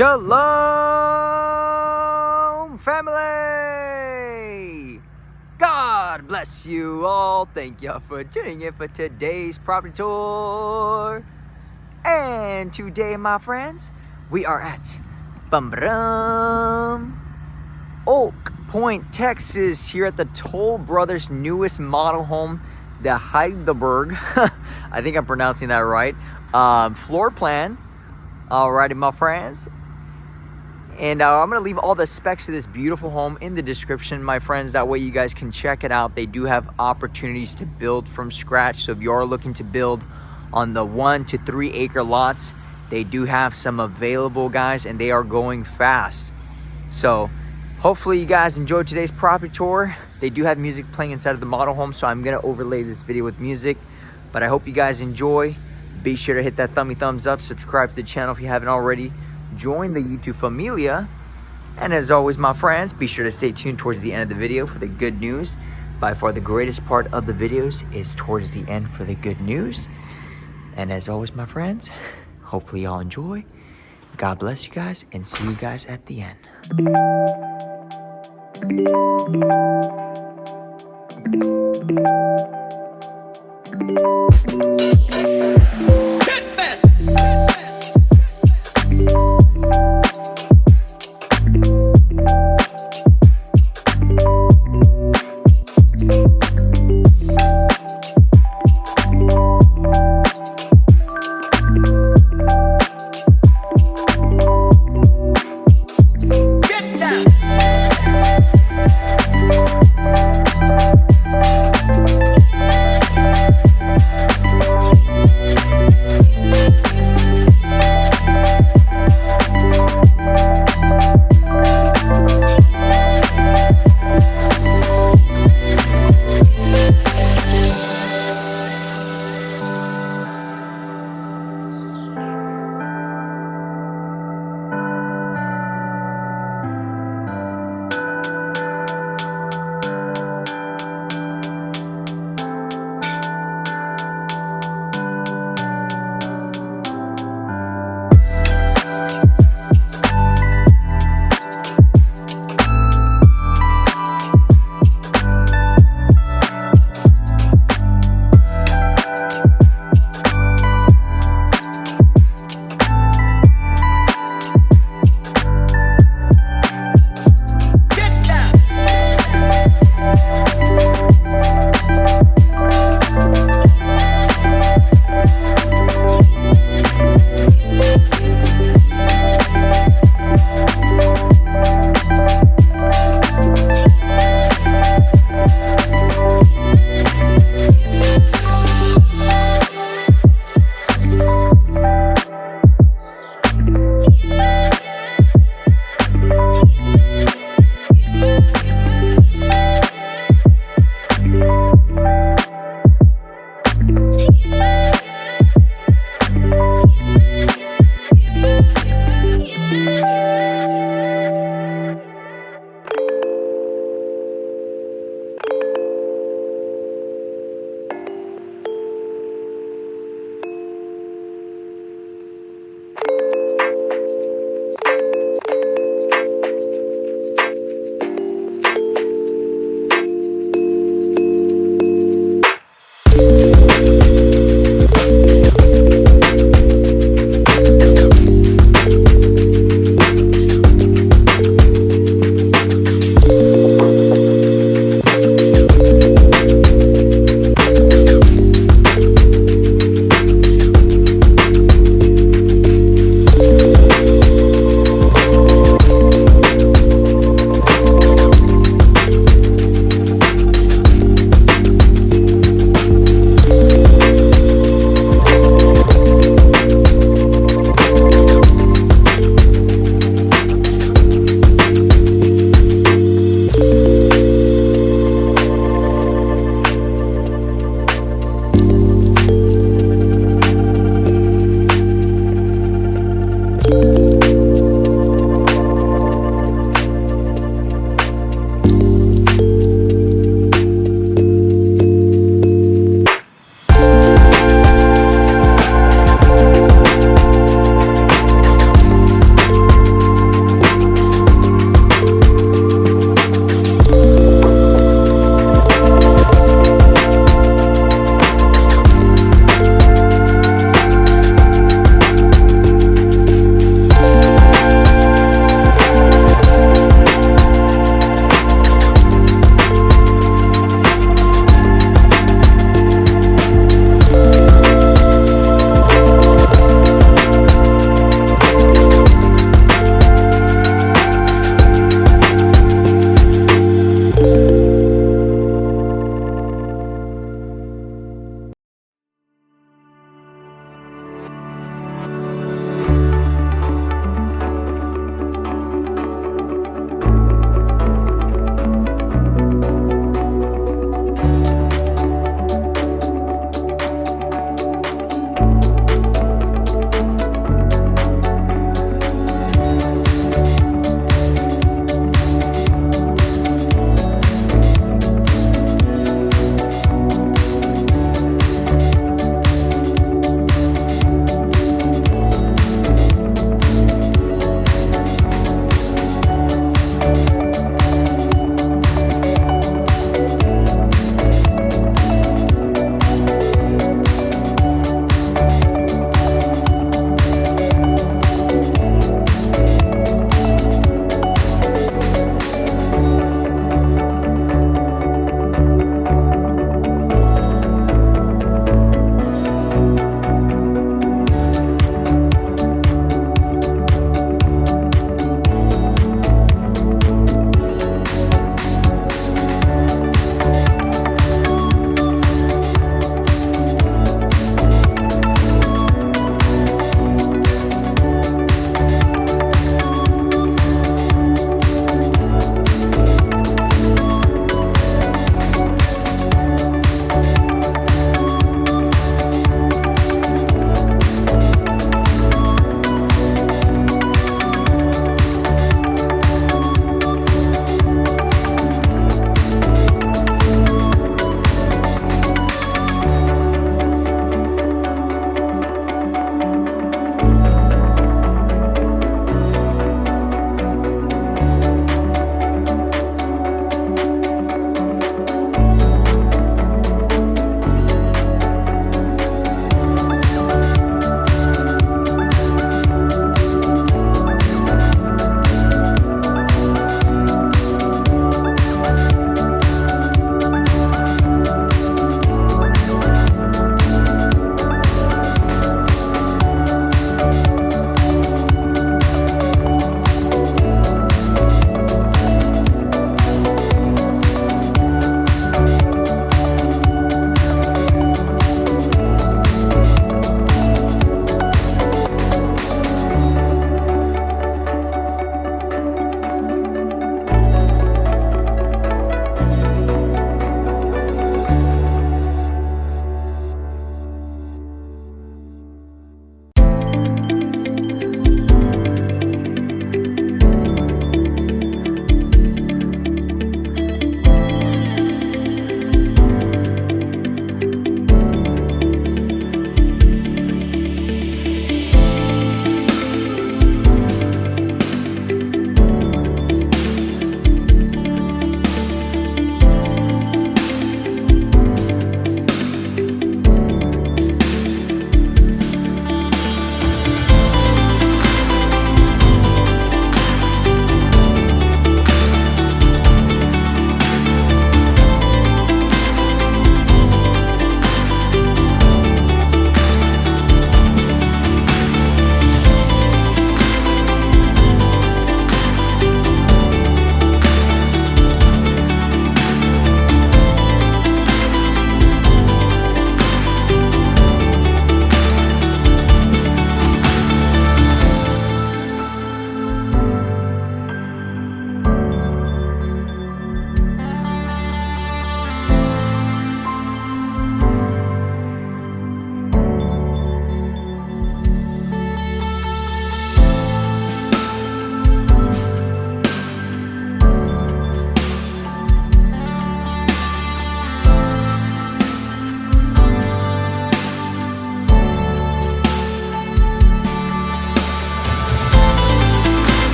Shalom, family! God bless you all. Thank you for tuning in for today's property tour. And today, my friends, we are at Oak Point, Texas, here at the Toll Brothers' newest model home, the Heidelberg. I think I'm pronouncing that right. Floor plan. Alrighty, my friends. And I'm going to leave all the specs of this beautiful home in the description, my friends. That way you guys can check it out. They do have opportunities to build from scratch. So if you are looking to build on the 1 to 3 acre lots, they do have some available, guys, and they are going fast. So hopefully you guys enjoyed today's property tour. They do have music playing inside of the model home, so I'm going to overlay this video with music. But I hope you guys enjoy. Be sure to hit that thumbs up, subscribe to the channel if you haven't already. Join the YouTube familia, and as always, my friends, be sure to stay tuned towards the end of the video for the good news. By far the greatest part of the videos is towards the end for the good news. And as always, my friends, hopefully y'all enjoy. God bless you guys, and see you guys at the end.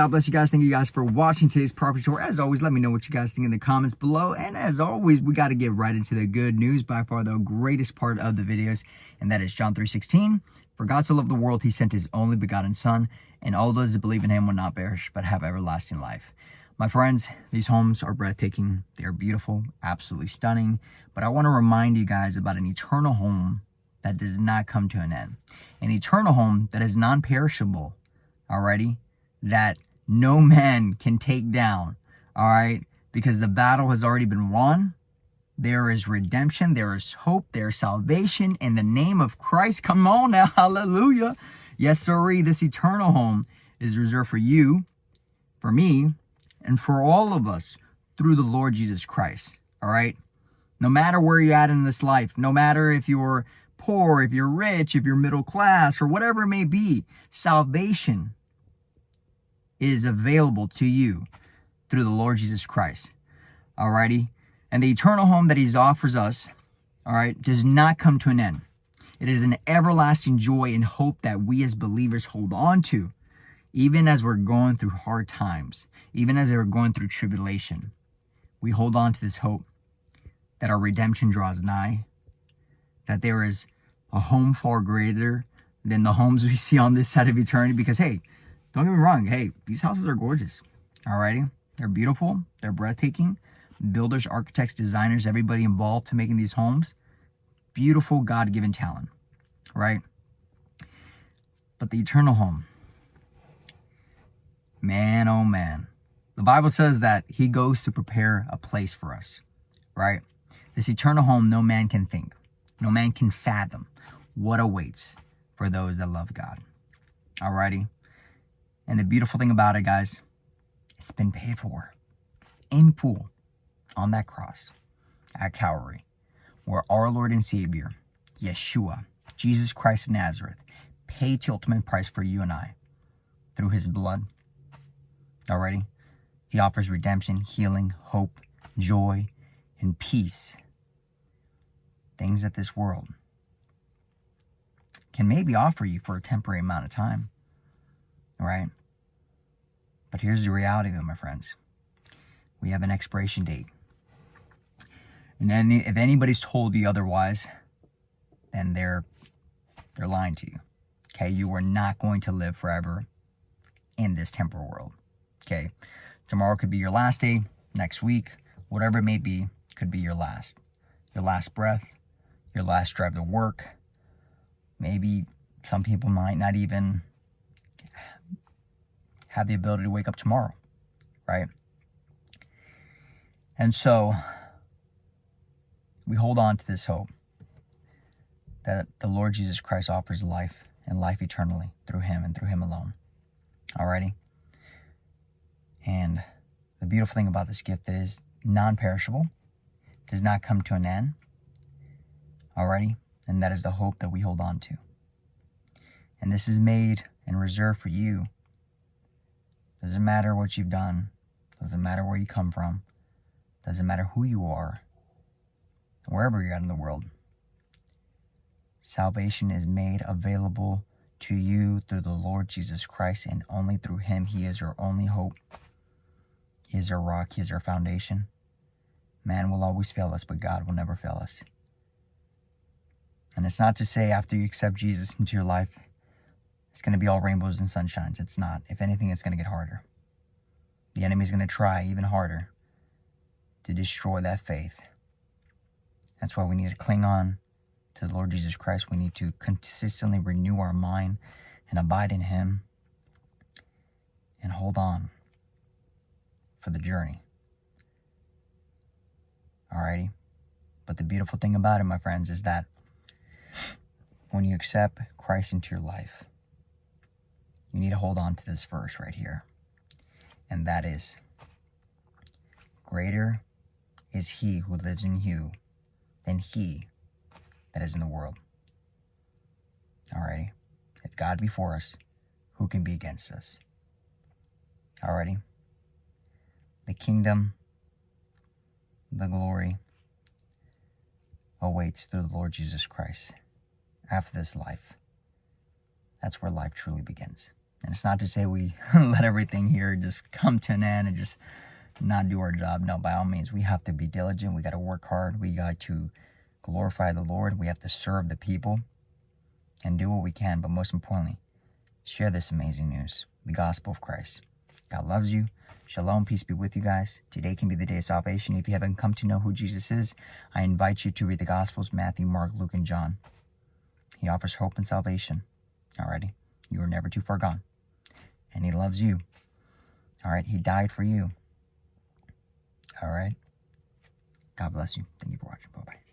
God bless you guys. Thank you guys for watching today's property tour. As always, let me know what you guys think in the comments below. And as always, we got to get right into the good news, by far the greatest part of the videos, and that is John 3:16. For God so loved the world, he sent his only begotten Son, and all those that believe in him will not perish, but have everlasting life. My friends, these homes are breathtaking. They are beautiful, absolutely stunning. But I want to remind you guys about an eternal home that does not come to an end. An eternal home that is non-perishable, alrighty? That no man can take down, all right? Because the battle has already been won. There is redemption, there is hope, there is salvation in the name of Christ. Come on now, hallelujah. Yes, sirree, this eternal home is reserved for you, for me, and for all of us through the Lord Jesus Christ, all right? No matter where you're at in this life, no matter if you're poor, if you're rich, if you're middle class, or whatever it may be, salvation is available to you through the Lord Jesus Christ, all righty? And the eternal home that he offers us, all right, does not come to an end. It is an everlasting joy and hope that we as believers hold on to, even as we're going through hard times, even as we're going through tribulation. We hold on to this hope that our redemption draws nigh, that there is a home far greater than the homes we see on this side of eternity. Because, hey, don't get me wrong, hey, these houses are gorgeous, all righty? They're beautiful, they're breathtaking. Builders, architects, designers, everybody involved to making these homes, beautiful God-given talent, right? But the eternal home, man, oh man. The Bible says that he goes to prepare a place for us, right? This eternal home, no man can think, no man can fathom what awaits for those that love God, alrighty? And the beautiful thing about it, guys, it's been paid for in full on that cross at Calvary, where our Lord and Savior, Yeshua, Jesus Christ of Nazareth, paid the ultimate price for you and I through his blood. Already, he offers redemption, healing, hope, joy, and peace. Things that this world can maybe offer you for a temporary amount of time, right? But here's the reality though, my friends. We have an expiration date. And then if anybody's told you otherwise, then they're lying to you. Okay, you are not going to live forever in this temporal world. Okay, tomorrow could be your last day, next week, whatever it may be, could be your last breath, your last drive to work. Maybe some people might not even have the ability to wake up tomorrow, right? And so we hold on to this hope that the Lord Jesus Christ offers life and life eternally through him and through him alone. Alrighty? And the beautiful thing about this gift that is non-perishable, does not come to an end. Alrighty? And that is the hope that we hold on to. And this is made and reserved for you. Doesn't matter what you've done. Doesn't matter where you come from. Doesn't matter who you are. Wherever you're at in the world, salvation is made available to you through the Lord Jesus Christ, and only through him. He is our only hope. He is our rock. He is our foundation. Man will always fail us, but God will never fail us. And it's not to say after you accept Jesus into your life, it's going to be all rainbows and sunshines. It's not. If anything, it's going to get harder. The enemy is going to try even harder to destroy that faith. That's why we need to cling on to the Lord Jesus Christ. We need to consistently renew our mind and abide in him and hold on for the journey. Alrighty? But the beautiful thing about it, my friends, is that when you accept Christ into your life, you need to hold on to this verse right here. And that is, greater is he who lives in you than he that is in the world. Alrighty? If God be for us, who can be against us? Alrighty? The kingdom, the glory awaits through the Lord Jesus Christ after this life. That's where life truly begins. And it's not to say we let everything here just come to an end and just not do our job. No, by all means, we have to be diligent. We got to work hard. We got to glorify the Lord. We have to serve the people and do what we can. But most importantly, share this amazing news, the gospel of Christ. God loves you. Shalom, peace be with you guys. Today can be the day of salvation. If you haven't come to know who Jesus is, I invite you to read the Gospels, Matthew, Mark, Luke, and John. He offers hope and salvation. Alrighty? You are never too far gone. And he loves you. Alright? He died for you. Alright? God bless you. Thank you for watching. Bye-bye.